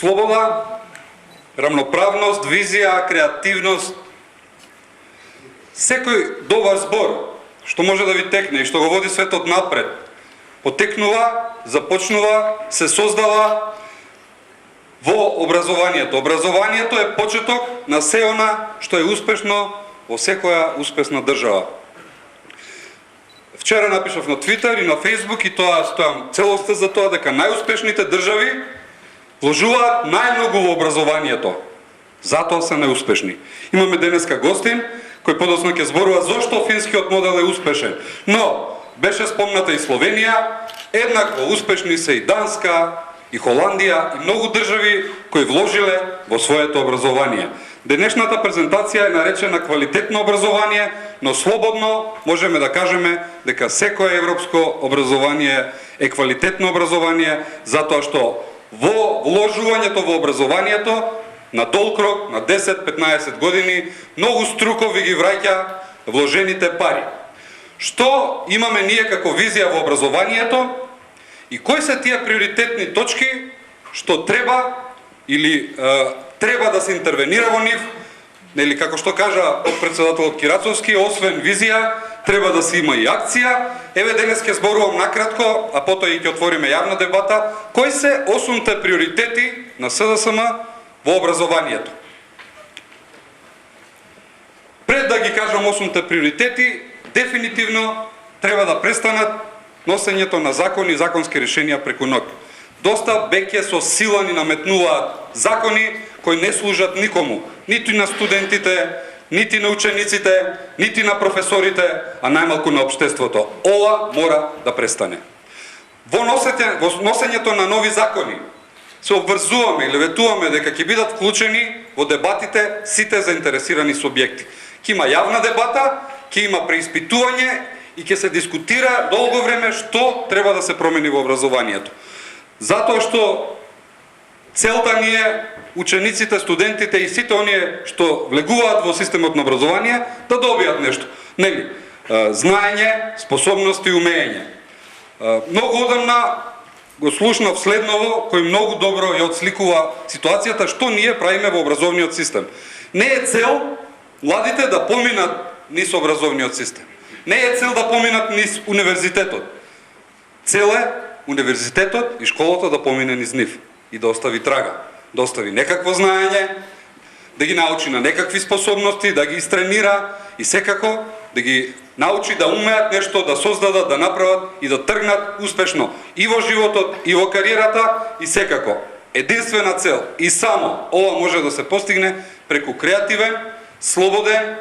Слобода, рамноправност, визија, креативност. Секој добар збор што може да ви текне и што го води светот напред, потекнува, започнува, се создава во образованието. Образованието е почеток на се она што е успешно во секоја успешна држава. Вчера напишав на Твитер и на Фейсбук, и тоа стојам целоста за тоа, дека најуспешните држави вложуваат најмногу во образованието. Затоа се неуспешни. Имаме денеска гостин кој подоцна ќе зборува зошто финскиот модел е успешен. Но беше спомната и Словенија, еднакво успешни се и Данска, и Холандија, и многу држави кои вложиле во своето образование. Денешната презентација е наречена квалитетно образование, но слободно можеме да кажеме дека секое европско образование е квалитетно образование, затоа што во вложувањето во образованието на долг рок, на 10-15 години, многу струкови ги враќа вложените пари. Што имаме ние како визија во образованието и кои се тие приоритетни точки што треба или треба да се интервенира во нив, нели како што кажа председателот Кирацовски, освен визија, треба да се има и акција. Еве денес ќе зборувам накратко, а потоа и ќе отвориме јавна дебата, кои се 8 приоритети на СДСМ во образованието. Пред да ги кажам 8 приоритети, дефинитивно треба да престанат носењето на закони и законски решенија преку ноќ. Доста веќе со сила ни наметнуваат закони кои не служат никому, ниту на студентите, нити на учениците, нити на професорите, а најмалку на општеството. Ова мора да престане. Во носењето на нови закони се обврзуваме или ветуваме дека ќе бидат вклучени во дебатите сите заинтересирани субјекти. Ќе има јавна дебата, ќе има преиспитување и ќе се дискутира долго време што треба да се промени во образованието. Затоа што целта ни е учениците, студентите и сите оние што влегуваат во системот на образование да добијат нешто. Нели? Знаење, способности и умење. Многу одамна го слушнав следново, кој многу добро ја отсликува ситуацијата што ние правиме во образовниот систем. Не е цел младите да поминат низ образовниот систем. Не е цел да поминат низ универзитетот. Цел е универзитетот и школата да помине низ нив и да остави трага, да остави некакво знаење, да ги научи на некакви способности, да ги истренира и секако да ги научи да умеат нешто, да создадат, да направат и да тргнат успешно и во животот, и во кариерата, и секако. Единствена цел и само ова може да се постигне преку креативен, слободен,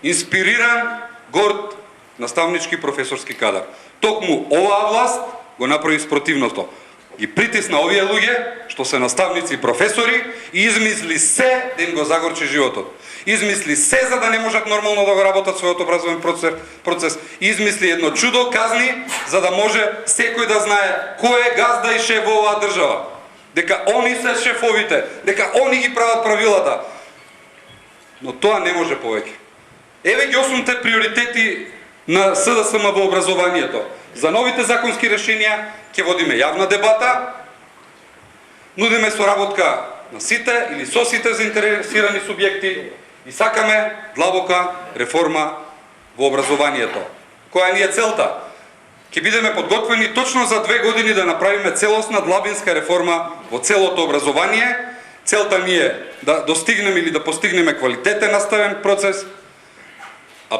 инспириран, горд наставнички професорски кадар. Токму оваа власт го направи спротивното. Ги притисна овие луѓе, што се наставници и професори, и измисли се да им го загорчи животот. Измисли се за да не можат нормално да го работат својот образовен процес. Измисли едно чудо казни за да може секој да знае кој е газда и шеф во оваа држава. Дека они се шефовите, дека они ги прават правилата. Но тоа не може повеќе. Еве ги 8 приоритети на СДСМ во образованието. За новите законски решенија ќе водиме јавна дебата, нудиме соработка на сите или со сите заинтересирани субјекти и сакаме длабока реформа во образованието. Која ни е целта? Ќе бидеме подготвени точно за 2 години да направиме целосна длабинска реформа во целото образование. Целта ни е да достигнеме или да постигнеме квалитетен наставен процес, а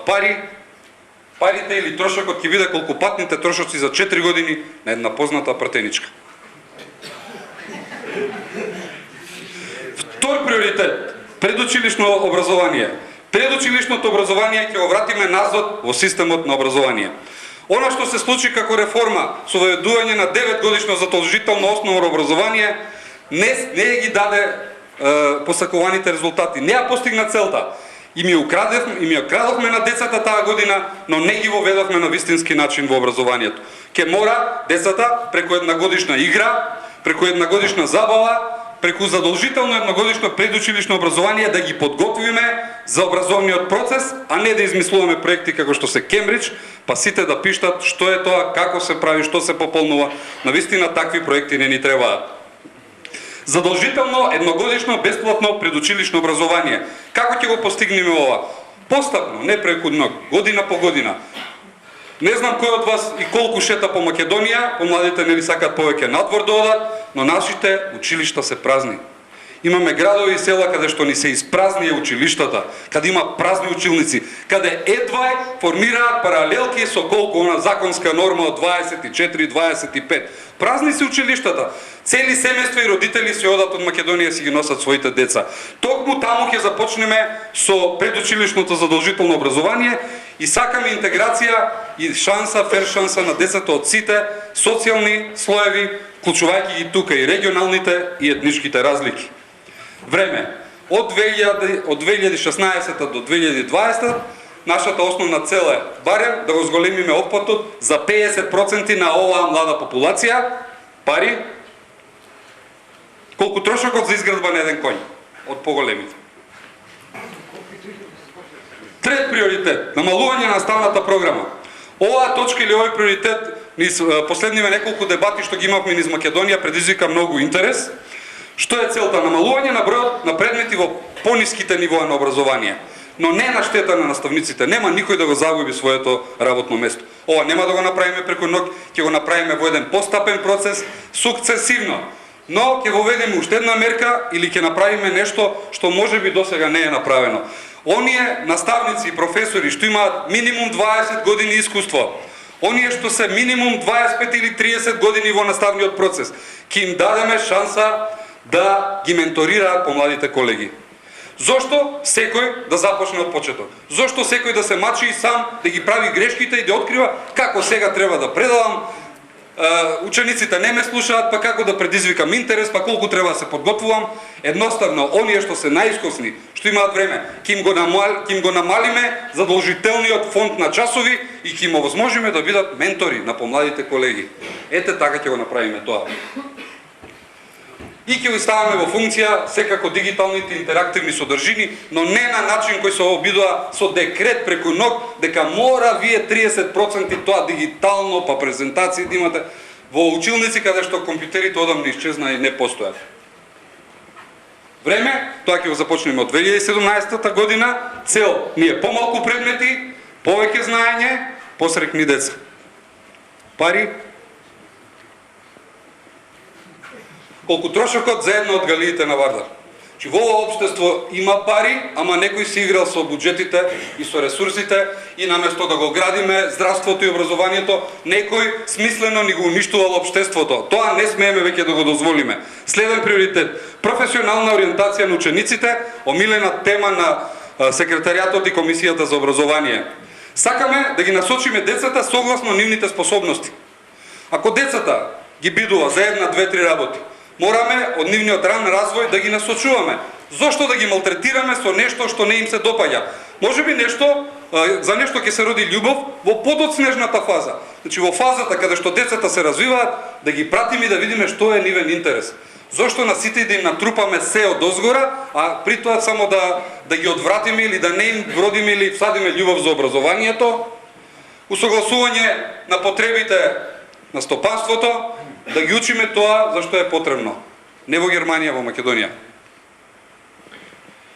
парите или трошокот ќе биде колку патните трошоци за 4 години на една позната пратеничка. Втор приоритет – предучилишно образование. Предучилишното образование ќе го вратиме назад во системот на образование. Она што се случи како реформа со воведување на 9-годишно задолжително основно образование не ги даде посакуваните резултати, не ја постигна целта. И ми ја крадовме на децата таа година, но не ги воведовме на вистински начин во образованието. Ке мора децата преку едногодишна игра, преку едногодишна забава, преку задолжително едногодишно предучилишно образование да ги подготвиме за образовниот процес, а не да измислуваме проекти како што се Кембридж, па сите да пиштат што е тоа, како се прави, што се пополнува. Навистина такви проекти не ни требаат. Задолжително едногодишно бесплатно предучилишно образование. Како ќе го постигнеме ова? Постапно, не преку ног, година по година. Не знам кој од вас и колку шета по Македонија, помладите нели сакаат повеќе надвор да одат, но нашите училишта се празни. Имаме градови и села каде што ни се испразнија училиштата, каде има празни училници, каде едвај формираат паралелки со колку она законска норма од 24-25. Празни се училиштата. Цели семејства и родители се одат од Македонија си ги носат своите деца. Токму таму ќе започнеме со предучилишното задолжително образование и сакаме интеграција и шанса, фер шанса на децата од сите социјални слоеви, вклучувајќи ги тука и регионалните и етничките разлики. Време. Од 2016 до 2020 нашата основна цел е барем да го зголемиме опфатот за 50% на оваа млада популација, пари, колку трошокот за изградба на еден коњ од поголемите. Трет приоритет, намалување на наставната програма. Оваа точка или овој приоритет, низ последниве неколку дебати што ги имавме низ Македонија, предизвика многу интерес. Што е целта? Намалување на бројот на предмети во пониските нивоа на образование, но не на штета на наставниците. Нема никој да го загуби своето работно место. Ова нема да го направиме преку ног, ќе го направиме во еден постапен процес, сукцесивно. Но ќе воведеме уште една мерка или ќе направиме нешто што можеби досега не е направено. Оние наставници и професори што имаат минимум 20 години искуство, оние што се минимум 25 или 30 години во наставниот процес, ќе им дадеме шанса да ги менторираат помладите колеги. Зошто секој да започне од почеток? Зошто секој да се мачи и сам, да ги прави грешките и да открива како сега треба да предавам, учениците не ме слушаат, па како да предизвикам интерес, па колку треба да се подготвувам? Едноставно, оние што се најискусни, што имаат време, ќе им го намалиме задолжителниот фонд на часови и ќе им овозможиме да бидат ментори на помладите колеги. Ете така ќе го направиме тоа. И ќе го ставаме во функција секако дигиталните интерактивни содржини, но не на начин кој се обидува со декрет преку ног, дека мора вие 30% тоа дигитално, па презентации да имате во училници каде што компјутерите одамна исчезна и не постојат. Време, тоа ќе го започнеме од 2017 година, цел ни е помалку предмети, повеќе знаење, посрекни деца. Пари, колку трошокот за една од галиите на Вардар. Че во ова општество има пари, ама некој си играл со буџетите и со ресурсите и наместо да го градиме здравството и образованието, некој смислено ни го уништувал општеството. Тоа не смееме веќе да го дозволиме. Следен приоритет, професионална ориентација на учениците, омилена тема на секретаријатот и комисијата за образование. Сакаме да ги насочиме децата согласно нивните способности. Ако децата ги бидува за една, две, три работи, мораме од нивниот ран развој да ги насочуваме. Зошто да ги малтретираме со нешто што не им се допаѓа? Можеби нешто, за нешто ќе се роди љубов во подоцнежната фаза. Значи во фазата каде што децата се развиваат, да ги пратиме и да видиме што е нивен интерес. Зошто на сите да им натрупаме се од озгора, а при тоа само да ги одвратиме или да не им вродиме или всадиме љубов за образованието, усогласување на потребите на стопанството, да ги учиме тоа зашто е потребно. Не во Германија, во Македонија.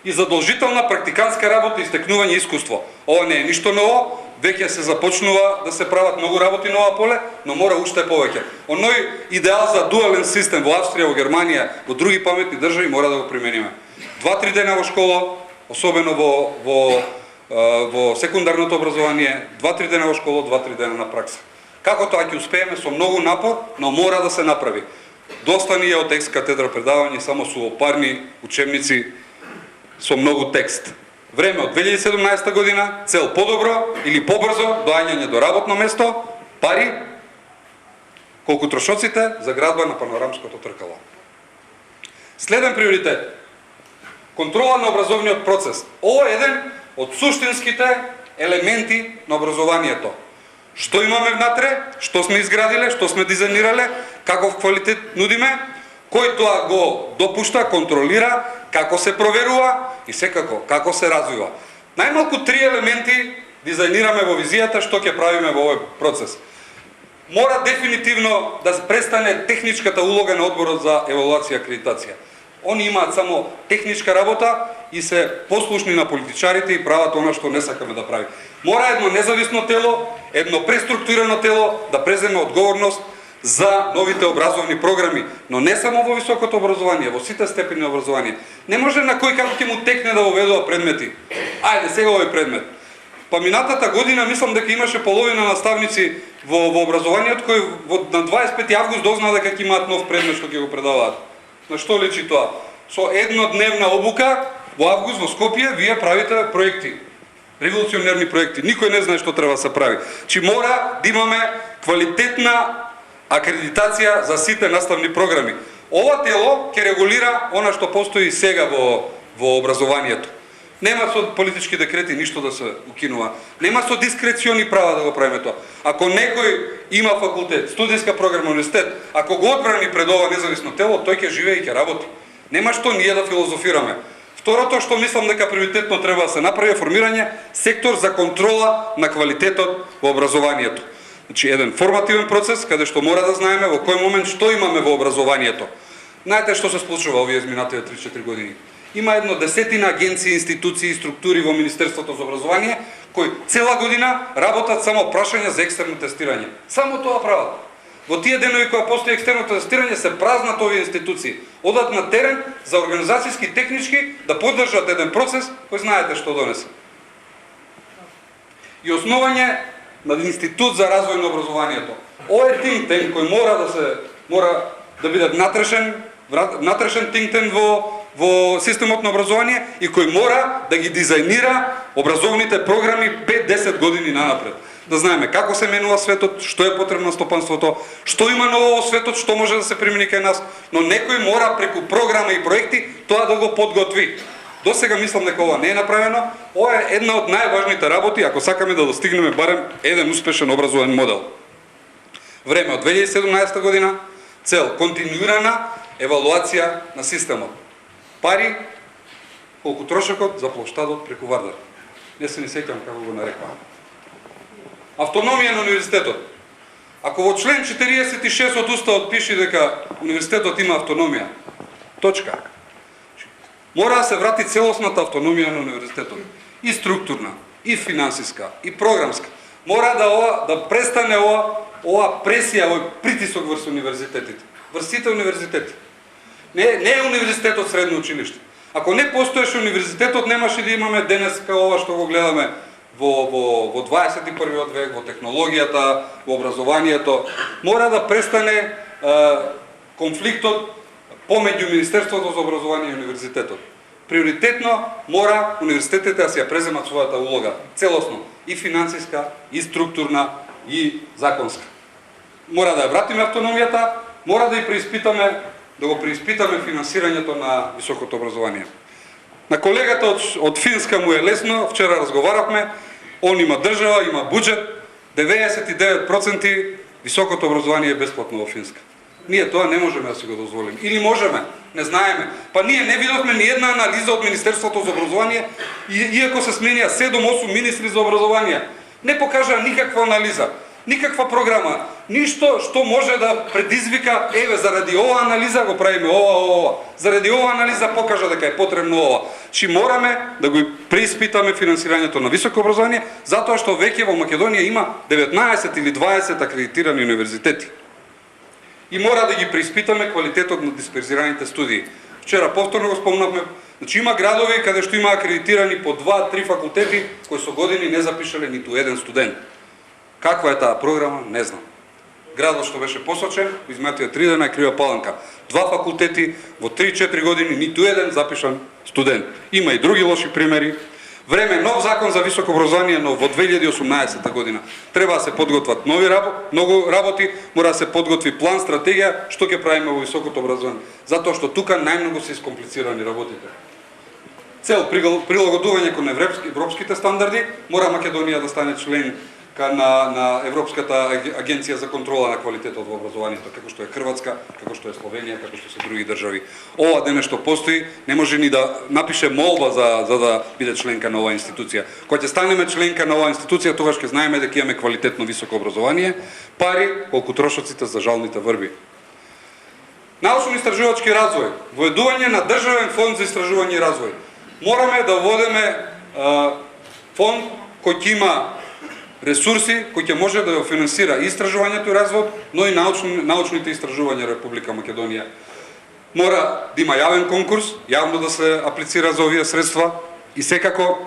И задолжителна практиканска работа и стекнување искуство. Ова не е ништо ново, веќе се започнува да се прават многу работи на ова поле, но мора уште повеќе. Оној идеал за дуален систем во Австрија, во Германија, во други паметни држави мора да го примениме. 2-3 дена во школа, особено во секундарното образование, 2-3 дена во школа, 2-3 дена на пракса. Како тоа ќе успееме со многу напор, но мора да се направи. Доста ни е од текст катедра предавање само сувопарни учебници со многу текст. Време од 2017 година, цел подобро или побрзо доаѓање до работно место, пари, колку трошоците за градба на панорамското тркало. Следен приоритет. Контрола на образовниот процес. Ова е еден од суштинските елементи на образованието. Што имаме внатре, што сме изградиле, што сме дизајнирале, каков квалитет нудиме, кој тоа го допушта, контролира, како се проверува и секако како се развива. Најмалку 3 елементи дизајнираме во визијата што ќе правиме во овој процес. Мора дефинитивно да престане техничката улога на одборот за евалуација и акредитација. Они имаат само техничка работа и се послушни на политичарите и прават она што не сакаме да прави. Мора едно независно тело, едно преструктурирано тело да преземе одговорност за новите образовни програми, но не само во високото образование, во сите степени на образование. Не може на кој како ќе му текне да воведува предмети. Ајде сега овој предмет. Па минатата година мислам дека имаше половина наставници во образованието кои на 25 август дознаа дека ќе имаат нов предмет што ќе го предаваат. На што личи тоа? Со еднодневна обука во август во Скопје вие правите проекти. Револуционерни проекти. Никој не знае што треба да се прави. Чи мора да имаме квалитетна акредитација за сите наставни програми. Ова тело ќе регулира она што постои сега во образованието. Нема со политички декрети ништо да се укинува. Нема со дискрециони права да го правиме тоа. Ако некој има факултет, студиска програма, универзитет, ако го одбрани пред ова независно тело, тој ќе живее и ќе работи. Нема што ние да филозофираме. Второто што мислам дека приоритетно треба да се направи е формирање сектор за контрола на квалитетот во образованието. Значи еден формативен процес каде што мора да знаеме во кој момент што имаме во образованието. Знаете што се случува овие изминатите 3-4 години? Има едно десетина агенции, институции и структури во Министерството за образование кои цела година работат само прашања за екстерно тестирање. Само тоа прават. Во тие денови кога постои екстерно тестирање се празнат овие институции. Одат на терен за организацијски и технички да поддржат еден процес кој знаете што донесе. И основање на Институт за развој на образованието. Ова е think tank кој мора да биде натрешен think tank во системот на образование и кој мора да ги дизајнира образовните програми 5-10 години нанапред. Да знаеме како се менува светот, што е потребно на стопанството, што има ново во светот, што може да се примени кај нас, но некој мора преку програма и проекти тоа да го подготви. До сега мислам дека ова не е направено. Ова е една од најважните работи ако сакаме да достигнеме барем еден успешен образовен модел. Време од 2017 година, цел континуирана евалуација на системот. Пари, колку трошокот за плоштадот преку Вардар. Не се ни сеќам како го нарекува. Автономија на универзитетот. Ако во член 46 од Уставот пише дека универзитетот има автономија, точка. Мора да се врати целосната автономија на универзитетот. И структурна, и финансиска, и програмска. Мора да престане ова пресија, овој притисок врз универзитетите. Врз сите универзитети. Не е универзитетот средно училиште. Ако не постоеше универзитетот, немаше да имаме денеска ова што го гледаме во 21. век, во технологијата, во образованието. Мора да престане конфликтот помеѓу Министерството за образование и универзитетот. Приоритетно мора универзитетите да си ја преземат својата улога, целосно, и финансиска, и структурна, и законска. Мора да ја вратиме автономијата, мора да го преиспитаме финансирањето на високото образование. На колегата од Финска му е лесно, вчера разговаравме, он има држава, има буџет, 99% високото образование е бесплатно во Финска. Ние тоа не можеме да си го дозволиме. Или можеме, не знаеме. Па ние не видовме ни една анализа од Министерството за образование, иако се сменија 7-8 министри за образование. Не покажа никаква анализа, никаква програма, ништо што може да предизвика, еве, заради ова анализа го правиме ова. Заради ова анализа покажа дека е потребно ова. Чи мораме да го преиспитаме финансирањето на високо образование, затоа што веќе во Македонија има 19 или 20 акредитирани универзитети. И мора да ги преиспитаме квалитетот на дисперзираните студии. Вчера повторно го спомнавме, значи има градови каде што има акредитирани по 2-3 факултети кои со години не запишале ниту еден студент. Каква е таа програма, не знам. Градот што беше посочен, изминатите 3 дена е Крива Паланка. 2 факултети во 3-4 години ниту еден запишан студент. Има и други лоши примери. Време нов закон за високо образование, но во 2018 година треба да се подготват многу работи, мора да се подготви план, стратегија, што ќе правиме во високото образование. Затоа што тука најмногу се искомплицирани работите. Цел прилагодување кон европските стандарди, мора Македонија да стане член на Европската агенција за контрола на квалитетот во образованието, како што е Хрватска, како што е Словенија, како што се други држави. Ова денес што постои, не може ни да напише молба за да биде членка на оваа институција. Кога ќе станеме членка на оваа институција, тогаш ќе знаеме дека имаме квалитетно високо образование, пари колку трошоците за жалните врби. Научно-истражувачки развој, воедување на државен фонд за истражување и развој. Мораме да водиме фонд кој ќе има ресурси, кој ќе може да ја финансира и истражувањето и развојот, но и научните истражувања Република Македонија. Мора да има јавен конкурс, јавно да се аплицира за овие средства и секако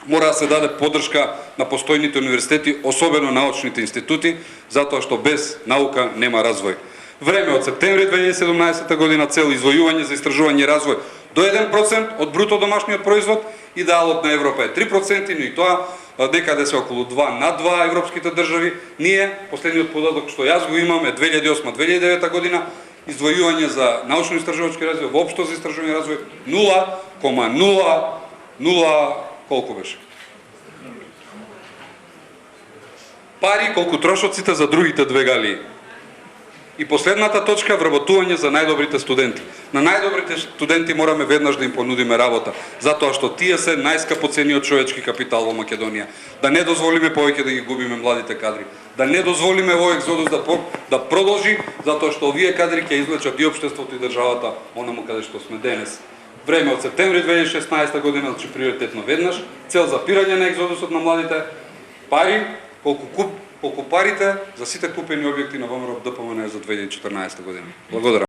мора да се даде поддршка на постојните универзитети, особено научните институти, затоа што без наука нема развој. Време од септември 2017 година цел извојување за истражување и развој до 1% од бруто домашниот производ, идеалот на Европа е 3%, но и тоа некаде се околу 2 на 2 европските држави. Ние, последниот податок што јас го имам е 2008-2009 година, издвојување за научно-истражувачки развој, воопшто за истражување и развој 0,00 колку беше? Пари колку трошоците за другите две галии. И последната точка, вработување за најдобрите студенти. На најдобрите студенти мораме веднаш да им понудиме работа, затоа што тие се најскапоцениот човечки капитал во Македонија. Да не дозволиме повеќе да ги губиме младите кадри. Да не дозволиме овој екзодус да продолжи, затоа што овие кадри ќе извлечат и општеството и државата онаму каде што сме денес. Време од септември 2016 година, значи приоритетно веднаш, цел запирање на екзодусот на младите, пари, колку парите за сите купени објекти на ВМРО ДПМН за 2014 година. Благодарам.